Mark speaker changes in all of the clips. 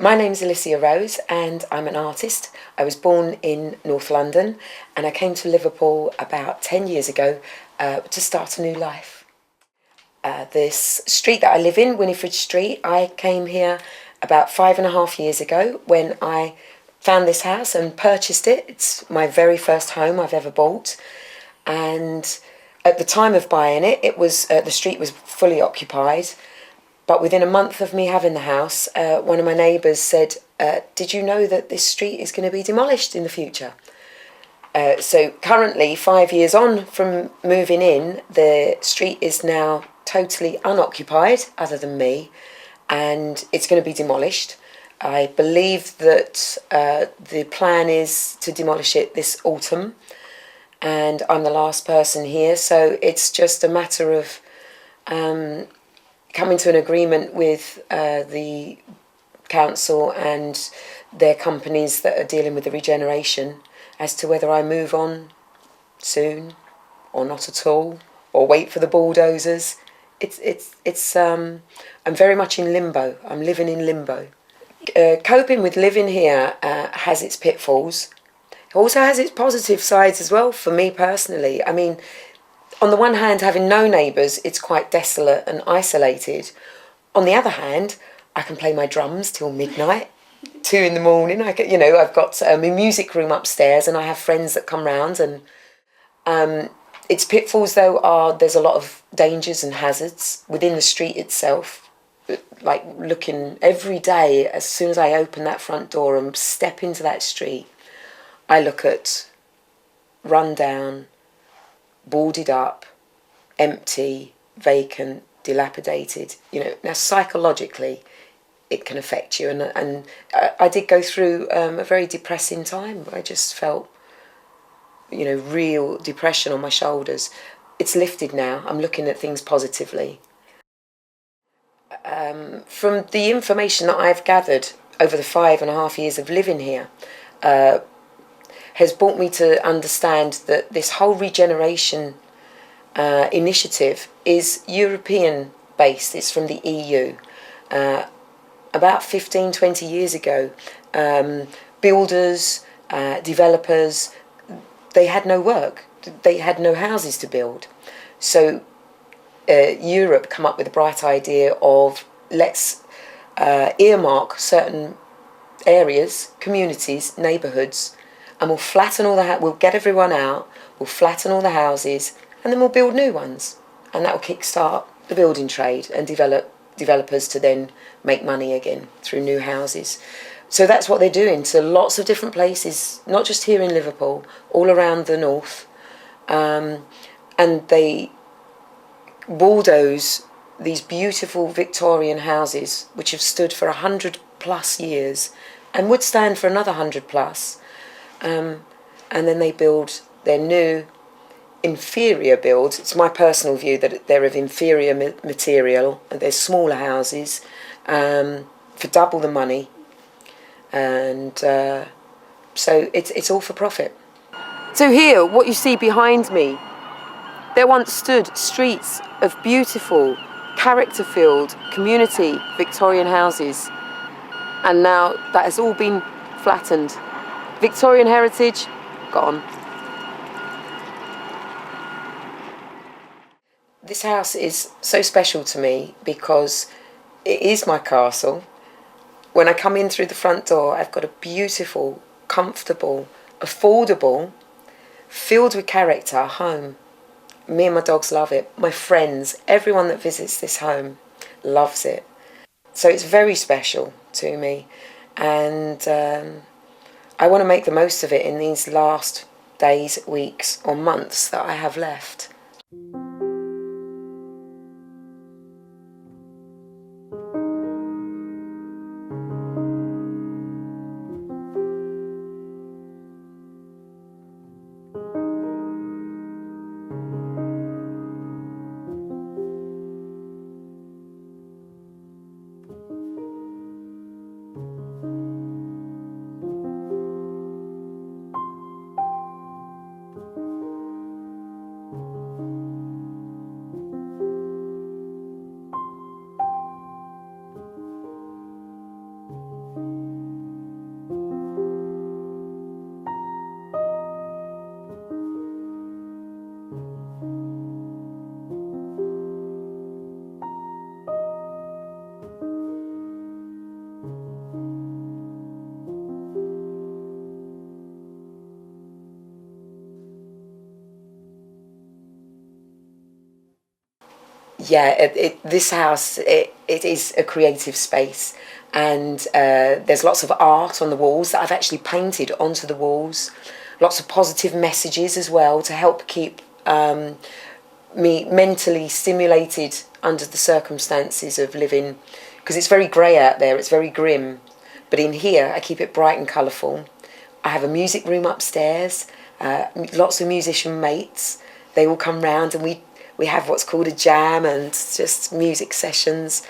Speaker 1: My name's Alicia Rose and I'm an artist. I was born in North London and I came to Liverpool about 10 years ago to start a new life. This street that I live in, Winifred Street, I came here about 5.5 years ago when I found this house and purchased it. It's my very first home I've ever bought. And at the time of buying it, the street was fully occupied. But within a month of me having the house, one of my neighbours said, did you know that this street is going to be demolished in the future? So currently, 5 years on from moving in, the street is now totally unoccupied, other than me, and it's going to be demolished. I believe that the plan is to demolish it this autumn, and I'm the last person here, so it's just a matter of coming to an agreement with the council and their companies that are dealing with the regeneration as to whether I move on soon or not at all, or wait for the bulldozers. I'm very much in limbo. I'm living in limbo. Coping with living here has its pitfalls. It also has its positive sides as well for me personally. I mean, on the one hand, having no neighbours, it's quite desolate and isolated. On the other hand, I can play my drums till midnight, 2 in the morning. I've got a music room upstairs and I have friends that come round. And its pitfalls, though, are there's a lot of dangers and hazards within the street itself. Like looking every day, as soon as I open that front door and step into that street, I look at rundown, boarded up, empty, vacant, dilapidated. Now psychologically, it can affect you, and I did go through a very depressing time. I just felt, real depression on my shoulders. It's lifted now. I'm looking at things positively. From the information that I've gathered over the 5.5 years of living here, has brought me to understand that this whole regeneration initiative is European based. It's from the EU. About 15-20 years ago, builders, developers, they had no work. They had no houses to build. So Europe come up with a bright idea of let's earmark certain areas, communities, neighbourhoods, and we'll flatten we'll get everyone out, we'll flatten all the houses, and then we'll build new ones. And that will kickstart the building trade and developers to then make money again through new houses. So that's what they're doing to lots of different places, not just here in Liverpool, all around the north. And they bulldoze these beautiful Victorian houses, which have stood for 100+ years and would stand for another 100+. And then they build their new inferior builds. It's my personal view that they're of inferior material, and they're smaller houses for double the money, and so it's all for profit. So here, what you see behind me, there once stood streets of beautiful, character-filled, community Victorian houses, and now that has all been flattened. Victorian heritage, gone. This house is so special to me because it is my castle. When I come in through the front door, I've got a beautiful, comfortable, affordable, filled with character home. Me and my dogs love it. My friends, everyone that visits this home loves it. So it's very special to me, and I want to make the most of it in these last days, weeks or months that I have left. Yeah, this house, it is a creative space, and there's lots of art on the walls that I've actually painted onto the walls. Lots of positive messages as well to help keep me mentally stimulated under the circumstances of living, because it's very grey out there, it's very grim. But in here, I keep it bright and colourful. I have a music room upstairs, lots of musician mates. They all come round and we have what's called a jam and just music sessions.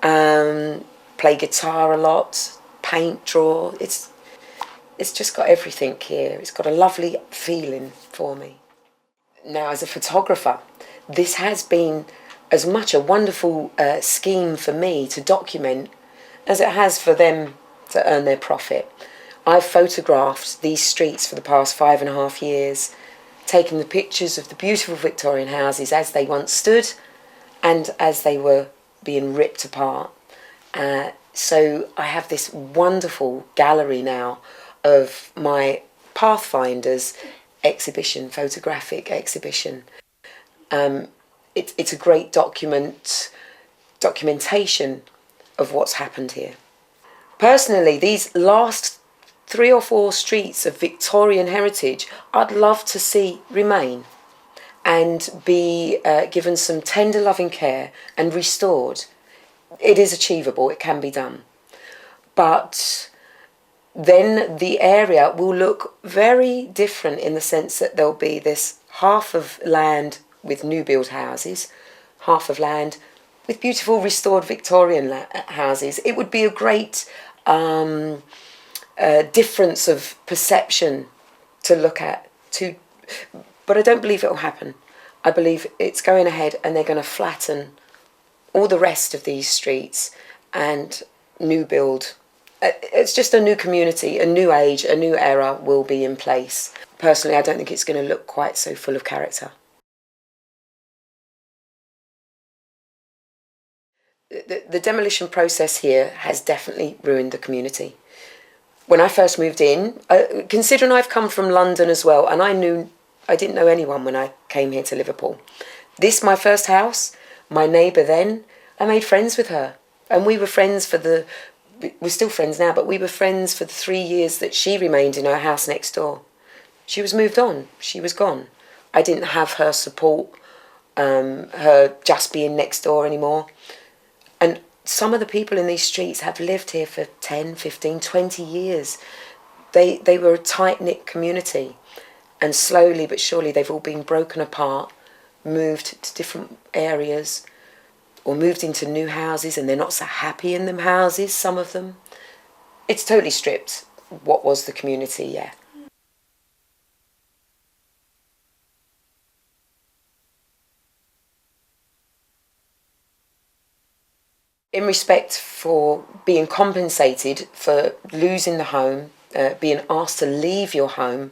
Speaker 1: Play guitar a lot, paint, draw. It's just got everything here. It's got a lovely feeling for me. Now, as a photographer, this has been as much a wonderful scheme for me to document as it has for them to earn their profit. I've photographed these streets for the past 5.5 years, taking the pictures of the beautiful Victorian houses as they once stood and as they were being ripped apart. So I have this wonderful gallery now of my Pathfinders exhibition, photographic exhibition. It's a great documentation of what's happened here. Personally, these last 3 or 4 streets of Victorian heritage I'd love to see remain and be given some tender loving care and restored. It is achievable, it can be done. But then the area will look very different in the sense that there'll be this half of land with new build houses, half of land with beautiful restored Victorian houses. It would be a great difference of perception to look at. But I don't believe it will happen. I believe it's going ahead and they're going to flatten all the rest of these streets and new build. It's just a new community, a new age, a new era will be in place. Personally, I don't think it's going to look quite so full of character. The demolition process here has definitely ruined the community. When I first moved in, considering I've come from London as well, and I didn't know anyone when I came here to Liverpool. This, my first house, my neighbour then, I made friends with her. And we were friends we're still friends now, but we were friends for the 3 years that she remained in her house next door. She was moved on, she was gone. I didn't have her support, her just being next door anymore. And some of the people in these streets have lived here for 10, 15, 20 years. They were a tight-knit community. And slowly but surely they've all been broken apart, moved to different areas, or moved into new houses, and they're not so happy in them houses, some of them. It's totally stripped what was the community, yeah. In respect for being compensated for losing the home, being asked to leave your home,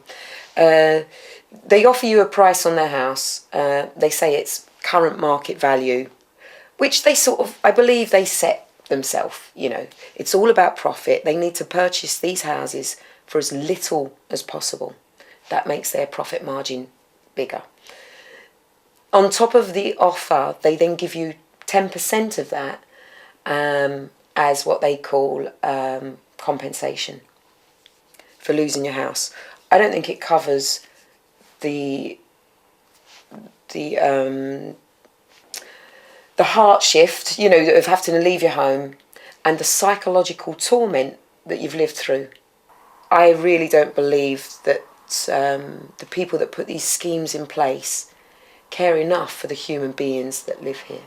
Speaker 1: they offer you a price on their house. They say it's current market value, which they I believe they set themselves, It's all about profit. They need to purchase these houses for as little as possible. That makes their profit margin bigger. On top of the offer, they then give you 10% of that as what they call compensation for losing your house. I don't think it covers the heart shift, of having to leave your home and the psychological torment that you've lived through. I really don't believe that the people that put these schemes in place care enough for the human beings that live here.